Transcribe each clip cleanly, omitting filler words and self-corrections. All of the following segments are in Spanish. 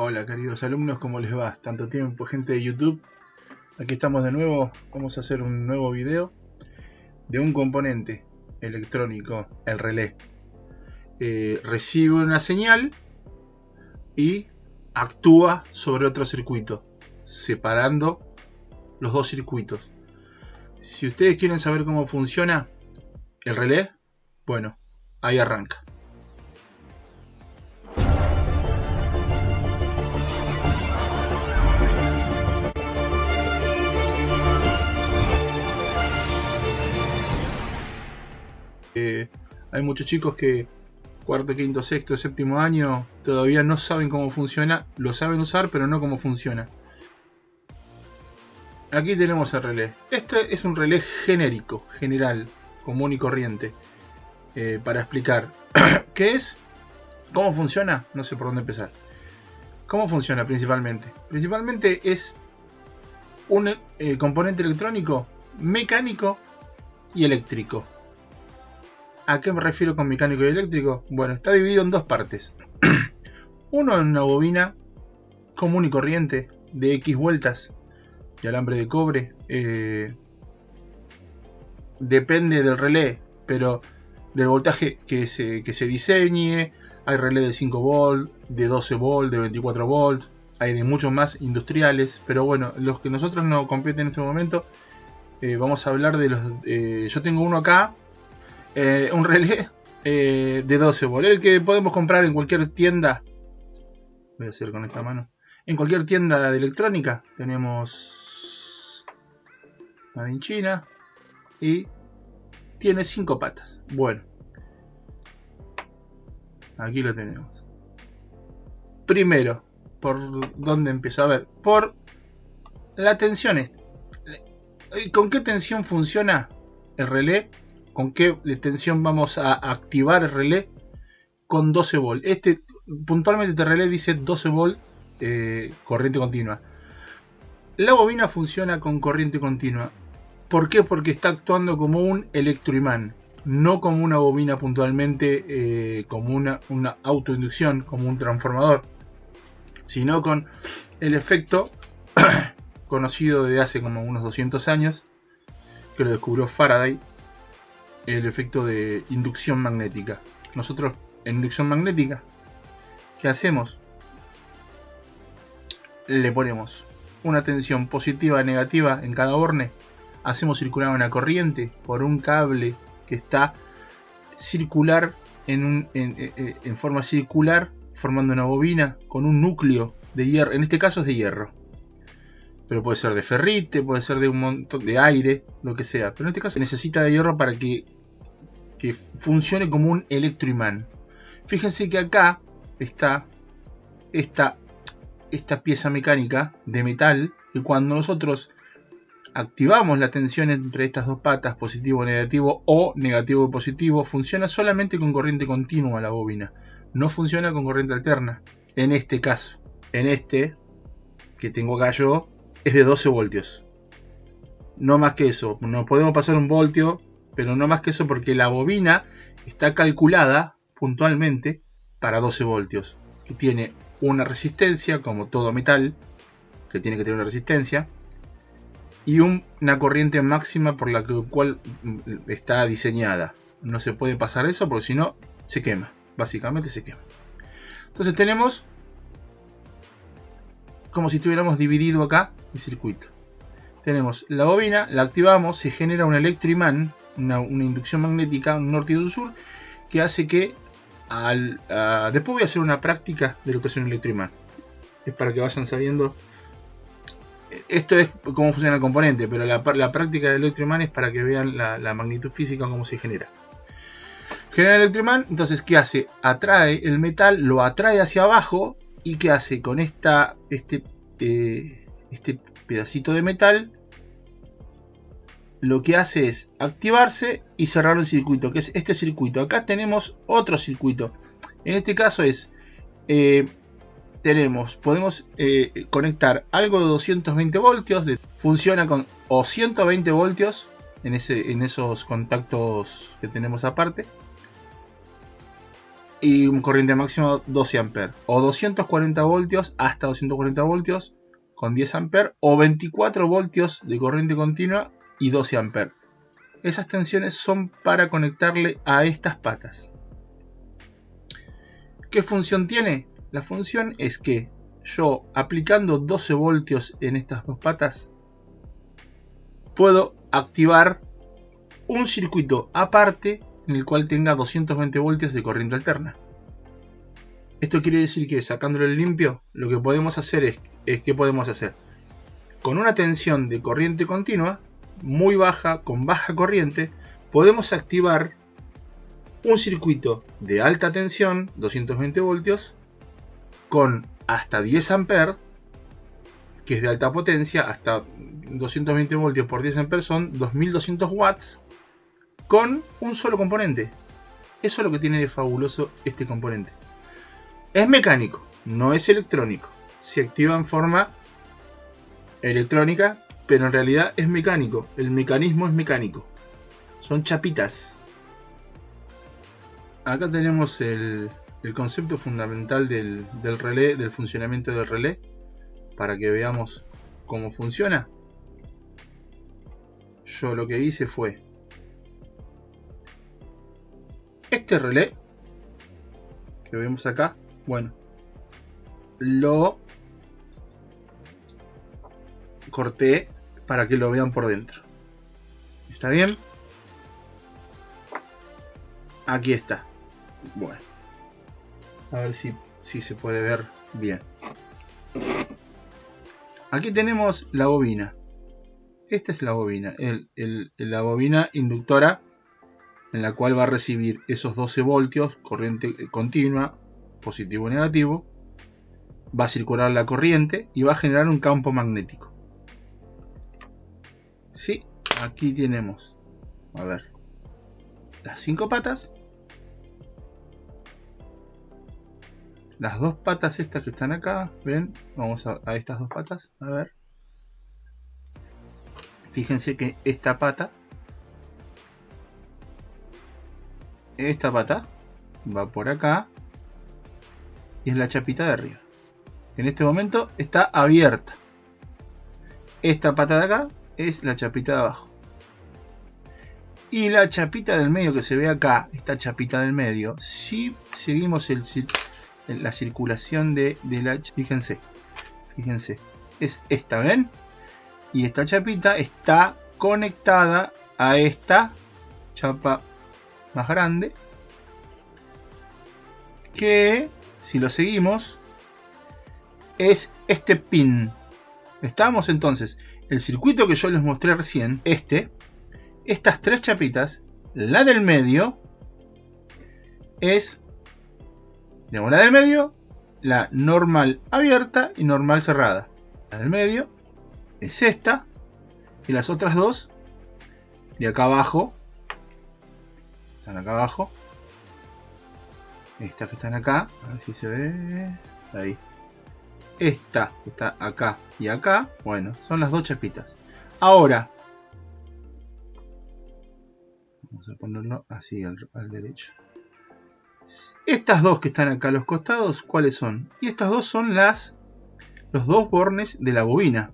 Hola queridos alumnos, ¿cómo les va? Tanto tiempo, gente de YouTube. Aquí estamos de nuevo, vamos a hacer un nuevo video de un componente electrónico, el relé. Recibe una señal y actúa sobre otro circuito, separando los dos circuitos. Si ustedes quieren saber cómo funciona el relé, bueno, ahí arranca. Hay muchos chicos que cuarto, quinto, sexto, séptimo año todavía no saben cómo funciona, lo saben usar pero no cómo funciona. Aquí tenemos el relé. Este es un relé genérico, general, común y corriente. Para explicar qué es, cómo funciona, no sé por dónde empezar. ¿Cómo funciona principalmente? Principalmente es un componente electrónico, mecánico y eléctrico. ¿A qué me refiero con mecánico y eléctrico? Bueno, está dividido en dos partes. Uno en una bobina común y corriente de X vueltas de alambre de cobre. Depende del relé, pero del voltaje que se diseñe. Hay relé de 5 volt, de 12 volt, de 24 volt. Hay de muchos más industriales, pero bueno, los que nosotros no competen en este momento, vamos a hablar de los... yo tengo uno acá, un relé de 12 volt, el que podemos comprar en cualquier tienda. Voy a hacer con esta mano. En cualquier tienda de electrónica. Tenemos Made in China y tiene 5 patas. Bueno, aquí lo tenemos. Primero, ¿por dónde empiezo? A ver, por la tensión. ¿Con qué tensión funciona el relé? ¿Con qué tensión vamos a activar el relé? Con 12 volt. Puntualmente este relé dice 12 volt corriente continua. La bobina funciona con corriente continua. ¿Por qué? Porque está actuando como un electroimán, no como una bobina puntualmente, como una autoinducción, como un transformador, sino con el efecto conocido desde hace como unos 200 años, que lo descubrió Faraday, el efecto de inducción magnética. Nosotros en inducción magnética, ¿qué hacemos? Le ponemos una tensión positiva y negativa en cada borne. Hacemos circular una corriente por un cable que está circular en forma circular, formando una bobina con un núcleo de hierro. En este caso es de hierro, pero puede ser de ferrite, puede ser de un montón de aire, lo que sea. Pero en este caso se necesita de hierro para que funcione como un electroimán. Fíjense que acá está esta pieza mecánica de metal, y cuando nosotros activamos la tensión entre estas dos patas, positivo negativo o negativo positivo, funciona solamente con corriente continua la bobina, no funciona con corriente alterna. En este caso, en este que tengo acá yo, es de 12 voltios, no más que eso. No podemos pasar un voltio, pero no más que eso, porque la bobina está calculada puntualmente para 12 voltios, que tiene una resistencia, como todo metal que tiene que tener una resistencia, y una corriente máxima por la cual está diseñada. No se puede pasar eso porque si no se quema, básicamente se quema. Entonces tenemos como si tuviéramos dividido acá el circuito. Tenemos la bobina, la activamos, se genera un electroimán, una inducción magnética, un norte y un sur, que hace que después voy a hacer una práctica de lo que es un electroimán. Es para que vayan sabiendo. Esto es cómo funciona el componente, pero la práctica del electroimán es para que vean la magnitud física, cómo se genera. Genera el electroimán, entonces ¿qué hace? Atrae el metal, lo atrae hacia abajo, y ¿qué hace? Con este pedacito de metal, lo que hace es activarse y cerrar el circuito, que es este circuito. Acá tenemos otro circuito. En este caso es... podemos conectar algo de 220 voltios, funciona con o 120 voltios en esos contactos que tenemos aparte, y un corriente máxima 12 A, o 240 voltios hasta 240 voltios con 10 A, o 24 voltios de corriente continua y 12 A. Esas tensiones son para conectarle a estas patas. ¿Qué función tiene? La función es que yo, aplicando 12 voltios en estas dos patas, puedo activar un circuito aparte en el cual tenga 220 voltios de corriente alterna. Esto quiere decir que, sacándole el limpio, lo que podemos hacer es ¿qué podemos hacer? Con una tensión de corriente continua muy baja, con baja corriente, podemos activar un circuito de alta tensión, 220 voltios, con hasta 10 A, que es de alta potencia, hasta 220 voltios por 10 A son 2200 watts, con un solo componente. Eso es lo que tiene de fabuloso este componente. Es mecánico, no es electrónico. Se activa en forma electrónica, pero en realidad es mecánico. El mecanismo es mecánico. Son chapitas. Acá tenemos el concepto fundamental del relé, del funcionamiento del relé, para que veamos cómo funciona. Yo lo que hice fue este relé que vemos acá, bueno, lo corté para que lo vean por dentro. ¿Está bien? Aquí está. Bueno, a ver si se puede ver bien. Aquí tenemos la bobina. Esta es la bobina, la bobina inductora, en la cual va a recibir esos 12 voltios, corriente continua, positivo o negativo. Va a circular la corriente y va a generar un campo magnético. Sí, aquí tenemos, a ver, las 5 patas. Las dos patas estas que están acá, ¿ven? Vamos a estas dos patas, a ver. Fíjense que esta pata va por acá y es la chapita de arriba. En este momento está abierta. Esta pata de acá es la chapita de abajo. Y la chapita del medio que se ve acá, esta chapita del medio, si seguimos la circulación de la... Fíjense, es esta, ¿ven? Y esta chapita está conectada a esta chapa más grande, que si lo seguimos es este pin. Estamos entonces, el circuito que yo les mostré recién, estas tres chapitas, la del medio es, digamos, la del medio, la normal abierta y normal cerrada. La del medio es esta, y las otras dos de acá abajo están acá abajo. Estas que están acá, a ver si se ve ahí. Esta que está acá y acá, bueno, son las dos chapitas. Ahora vamos a ponerlo así al derecho. Estas dos que están acá a los costados, ¿cuáles son? Y estas dos son los dos bornes de la bobina.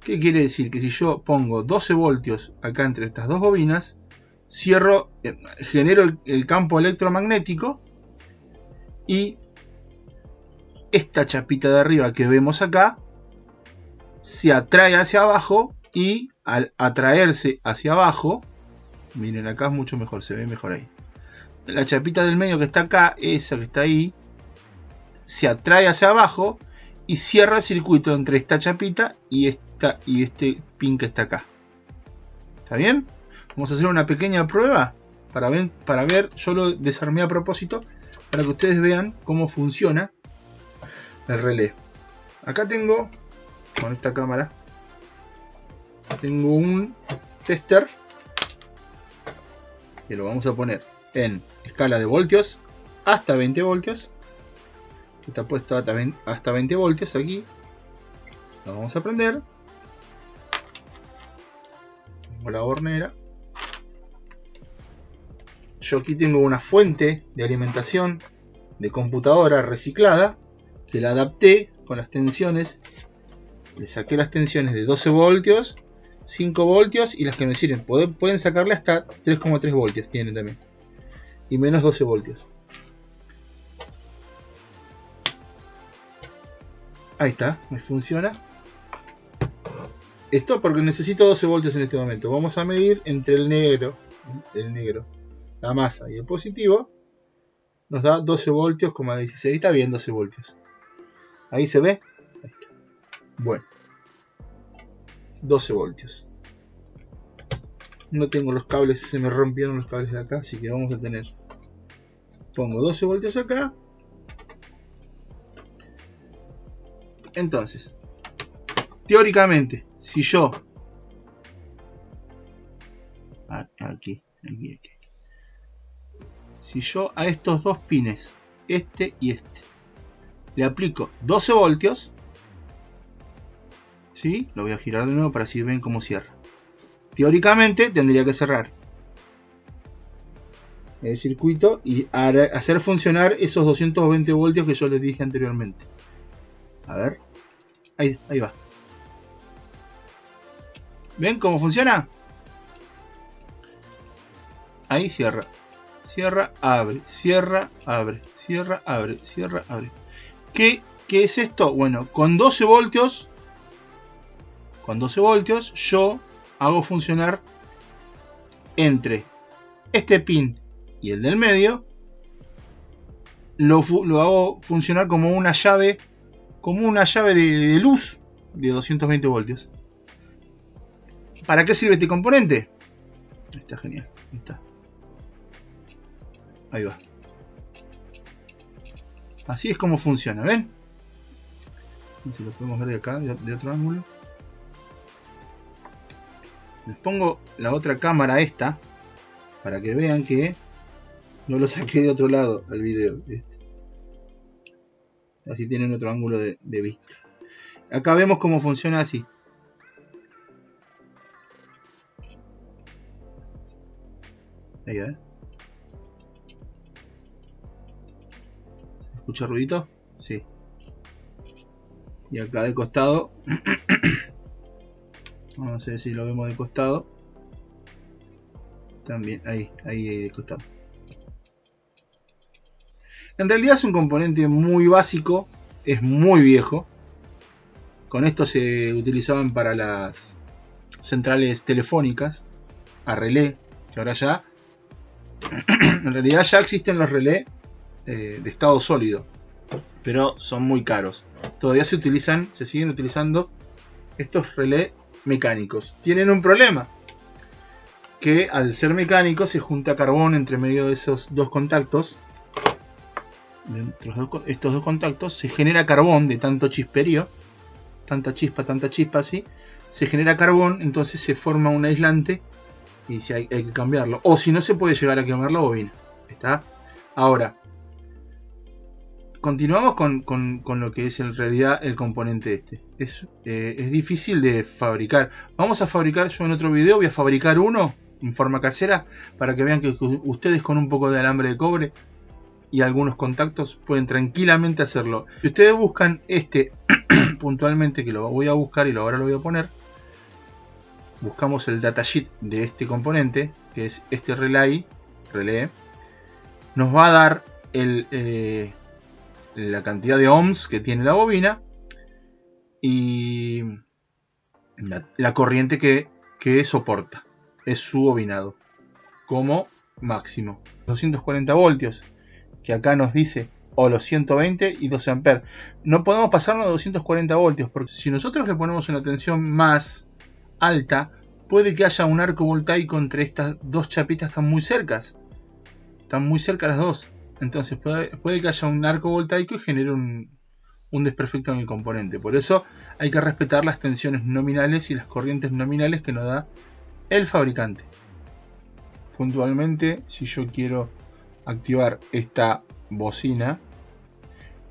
¿Qué quiere decir? Que si yo pongo 12 voltios acá entre estas dos bobinas, cierro, genero el campo electromagnético, y esta chapita de arriba que vemos acá se atrae hacia abajo, y al atraerse hacia abajo, miren acá es mucho mejor, se ve mejor ahí. La chapita del medio que está acá, esa que está ahí, se atrae hacia abajo y cierra el circuito entre esta chapita y este pin que está acá. ¿Está bien? Vamos a hacer una pequeña prueba para ver, yo lo desarmé a propósito para que ustedes vean cómo funciona el relé. Acá tengo, con esta cámara, tengo un tester que lo vamos a poner en escala de voltios hasta 20 voltios, que está puesto hasta 20 voltios aquí. Lo vamos a prender. Tengo la hornera. Yo aquí tengo una fuente de alimentación de computadora reciclada, que la adapté con las tensiones. Le saqué las tensiones de 12 voltios, 5 voltios y las que me sirven. Pueden sacarle hasta 3,3 voltios, tienen también. Y menos 12 voltios. Ahí está, me funciona. Esto porque necesito 12 voltios en este momento. Vamos a medir entre el negro, la masa y el positivo. Nos da 12 voltios, 16. Está bien 12 voltios. Ahí se ve. Ahí está. Bueno. 12 voltios. No tengo los cables, se me rompieron los cables de acá, así que vamos a tener. Pongo 12 voltios acá. Entonces, teóricamente, si yo aquí. Si yo a estos dos pines, este y este, le aplico 12 voltios, ¿sí? Lo voy a girar de nuevo para así ven cómo cierra. Teóricamente tendría que cerrar el circuito y hacer funcionar esos 220 voltios que yo les dije anteriormente. A ver, ahí va. ¿Ven cómo funciona? Ahí cierra. Cierra, abre, cierra, abre, cierra, abre, cierra, abre. ¿Qué es esto? Bueno, con 12 voltios yo hago funcionar entre este pin y el del medio. Lo hago funcionar como una llave de luz de 220 voltios. ¿Para qué sirve este componente? Está genial. Ahí está. Ahí va. Así es como funciona, ¿ven? Si lo podemos ver de acá, de otro ángulo. Les pongo la otra cámara esta para que vean que no lo saqué de otro lado al video. Así tienen otro ángulo de vista. Acá vemos cómo funciona así. Ahí, ¿eh? ¿Escucha ruidito? Sí. Y acá de costado. Vamos a ver si lo vemos de costado. También, ahí de costado. En realidad es un componente muy básico. Es muy viejo. Con esto se utilizaban para las centrales telefónicas. A relé. Que ahora ya. En realidad ya existen los relés de estado sólido, pero son muy caros. Todavía se siguen utilizando estos relés mecánicos. Tienen un problema, que al ser mecánicos se junta carbón entre medio de esos dos contactos. Entre estos dos contactos se genera carbón de tanto chisperío, tanta chispa así, se genera carbón, entonces se forma un aislante y si hay que cambiarlo, o si no se puede llegar a quemar la bobina. ¿Está? Ahora continuamos con lo que es en realidad el componente este. Es difícil de fabricar. Vamos a fabricar, yo en otro video voy a fabricar uno en forma casera para que vean que ustedes con un poco de alambre de cobre y algunos contactos pueden tranquilamente hacerlo. Si ustedes buscan este puntualmente, que lo voy a buscar y ahora lo voy a poner, buscamos el datasheet de este componente, que es este relé, nos va a dar la cantidad de ohms que tiene la bobina y la corriente que soporta. Es su bobinado como máximo. 240 voltios, que acá nos dice, o los 120 y 12 amperes. No podemos pasarnos a 240 voltios, porque si nosotros le ponemos una tensión más alta, puede que haya un arco voltaico entre estas dos chapitas tan muy cercas. Están muy cerca las dos. Entonces puede que haya un arco voltaico y genere un desperfecto en el componente. Por eso hay que respetar las tensiones nominales y las corrientes nominales que nos da el fabricante. Puntualmente, si yo quiero activar esta bocina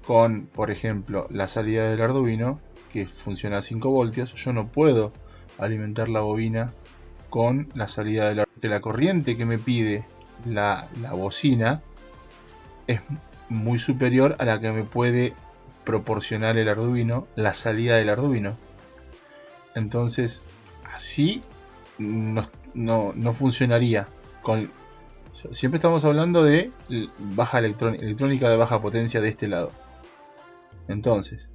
con, por ejemplo, la salida del Arduino, que funciona a 5 voltios, yo no puedo alimentar la bobina con la salida del Arduino. La corriente que me pide la bocina es muy superior a la que me puede proporcionar el Arduino, la salida del Arduino. Entonces así no funcionaría. Siempre estamos hablando de baja electrónica de baja potencia de este lado. Entonces,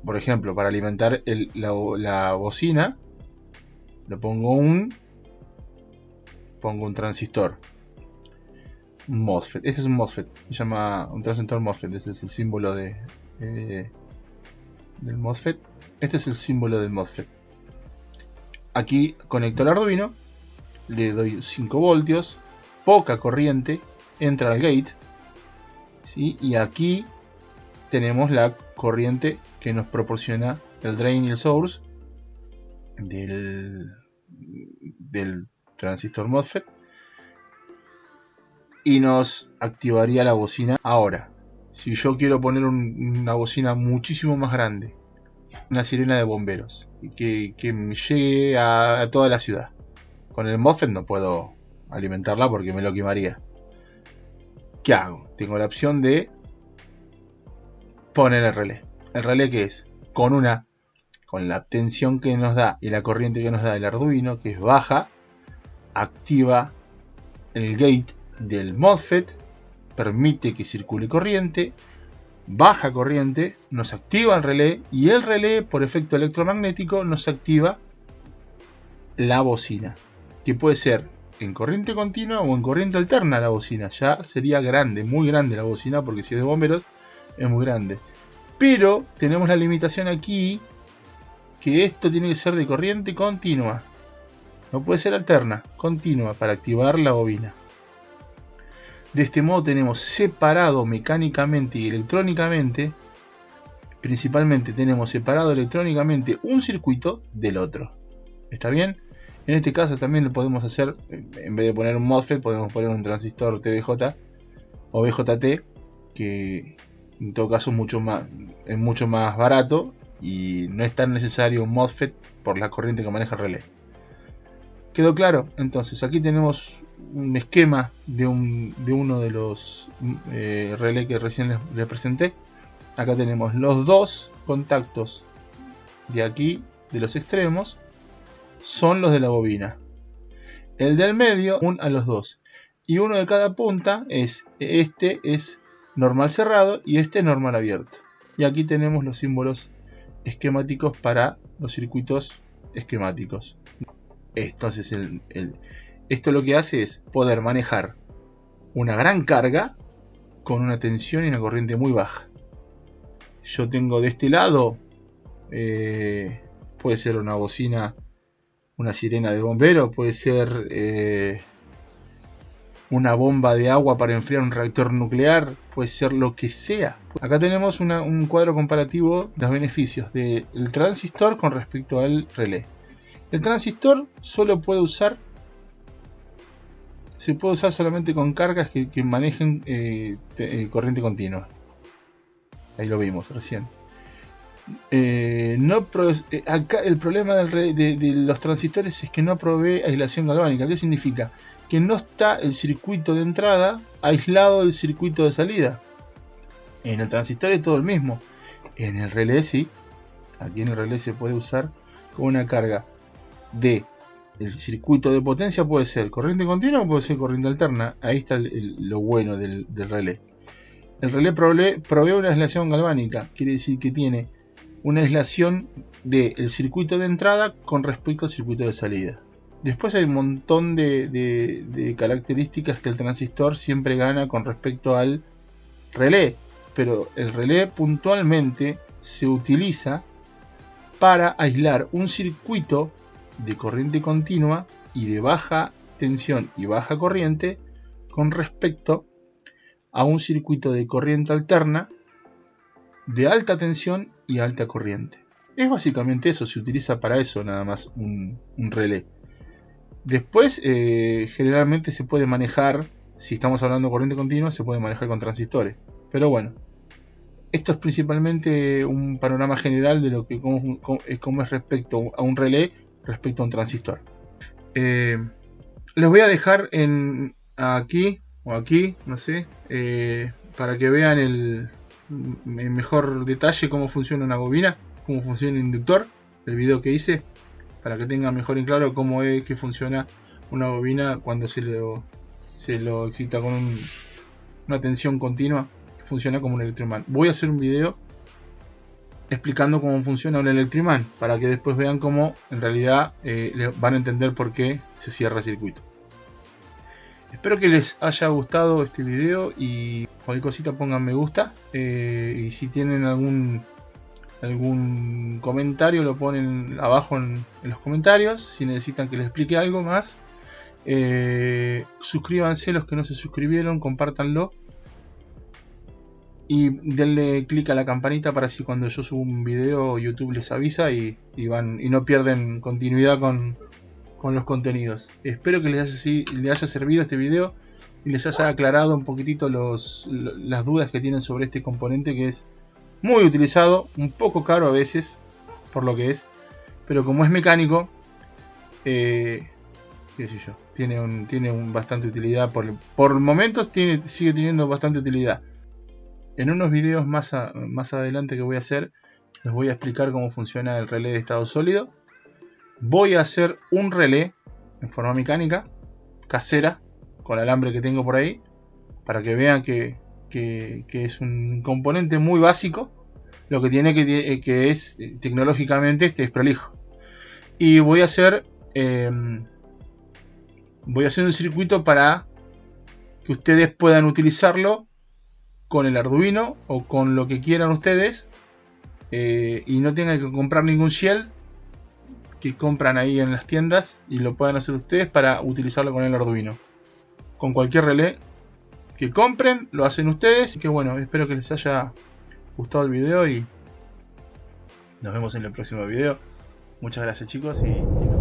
por ejemplo, para alimentar la bocina, le pongo un transistor, un MOSFET. Este es un MOSFET, se llama un transistor MOSFET. Ese es el símbolo del MOSFET. Este es el símbolo del MOSFET. Aquí conecto el Arduino, le doy 5 voltios, poca corriente, entra al gate, ¿sí? Y aquí tenemos la corriente que nos proporciona el drain y el source del transistor MOSFET, y nos activaría la bocina. Ahora, si yo quiero poner una bocina muchísimo más grande, una sirena de bomberos, que me llegue a toda la ciudad, con el MOSFET no puedo alimentarla porque me lo quemaría. ¿Qué hago? Tengo la opción de poner el relé. ¿El relé qué es? Con la tensión que nos da y la corriente que nos da el Arduino, que es baja, activa el gate del MOSFET, permite que circule corriente, baja corriente, nos activa el relé, y el relé, por efecto electromagnético, nos activa la bocina, que puede ser en corriente continua o en corriente alterna. La bocina ya sería grande, muy grande la bocina, porque si es de bomberos es muy grande. Pero tenemos la limitación aquí, que esto tiene que ser de corriente continua, no puede ser alterna, continua, para activar la bobina. De este modo tenemos separado mecánicamente y electrónicamente, principalmente tenemos separado electrónicamente un circuito del otro. ¿Está bien? En este caso también lo podemos hacer, en vez de poner un MOSFET, podemos poner un transistor TDJ o BJT, que en todo caso es mucho más barato y no es tan necesario un MOSFET por la corriente que maneja el relé. ¿Quedó claro? Entonces aquí tenemos un esquema de uno de los relés que recién les presenté. Acá tenemos los dos contactos de aquí, de los extremos, son los de la bobina. El del medio, a los dos. Y uno de cada punta este es normal cerrado y este es normal abierto. Y aquí tenemos los símbolos esquemáticos para los circuitos esquemáticos. Entonces esto lo que hace es poder manejar una gran carga con una tensión y una corriente muy baja. Yo tengo de este lado, puede ser una bocina, una sirena de bombero, puede ser una bomba de agua para enfriar un reactor nuclear, puede ser lo que sea. Acá tenemos un cuadro comparativo de los beneficios del transistor con respecto al relé. El transistor se puede usar solamente con cargas que manejen corriente continua. Ahí lo vimos recién. Acá el problema de los transistores es que no provee aislación galvánica. ¿Qué significa? Que no está el circuito de entrada aislado del circuito de salida. En el transistor es todo el mismo. En el relé sí. Aquí en el relé se puede usar con una carga de el circuito de potencia, puede ser corriente continua o puede ser corriente alterna. Ahí está lo bueno del relé. El relé provee una aislación galvánica, quiere decir que tiene una aislación del circuito de entrada con respecto al circuito de salida. Después hay un montón de características que el transistor siempre gana con respecto al relé, pero el relé puntualmente se utiliza para aislar un circuito de corriente continua y de baja tensión y baja corriente con respecto a un circuito de corriente alterna de alta tensión y alta corriente. Es básicamente eso, se utiliza para eso nada más un relé. Después generalmente se puede manejar, si estamos hablando de corriente continua, se puede manejar con transistores. Pero bueno, esto es principalmente un panorama general de lo que cómo es respecto a un relé respecto a un transistor. Les voy a dejar aquí o aquí, no sé, para que vean en mejor detalle cómo funciona una bobina, cómo funciona el inductor, el video que hice, para que tengan mejor en claro cómo es que funciona una bobina cuando se lo excita con una tensión continua, que funciona como un electroimán. Voy a hacer un video explicando cómo funciona un electroimán, para que después vean cómo en realidad van a entender por qué se cierra el circuito. Espero que les haya gustado este video y cualquier cosita pongan me gusta, y si tienen algún comentario lo ponen abajo en los comentarios. Si necesitan que les explique algo más, suscríbanse los que no se suscribieron, compártanlo y denle clic a la campanita para así cuando yo subo un video YouTube les avisa y no pierden continuidad con los contenidos. Espero que les haya servido este video y les haya aclarado un poquitito las dudas que tienen sobre este componente, que es muy utilizado, un poco caro a veces por lo que es, pero como es mecánico, qué sé yo, tiene bastante utilidad. Por momentos sigue teniendo bastante utilidad. En unos videos más adelante que voy a hacer, les voy a explicar cómo funciona el relé de estado sólido. Voy a hacer un relé en forma mecánica, casera, con alambre que tengo por ahí, para que vean que es un componente muy básico. Lo que tiene que es tecnológicamente es prolijo. Y voy a hacer un circuito para que ustedes puedan utilizarlo con el Arduino o con lo que quieran ustedes, y no tengan que comprar ningún shell que compran ahí en las tiendas, y lo puedan hacer ustedes para utilizarlo con el Arduino. Con cualquier relé que compren lo hacen ustedes. Así que bueno, espero que les haya gustado el video y nos vemos en el próximo video. Muchas gracias chicos y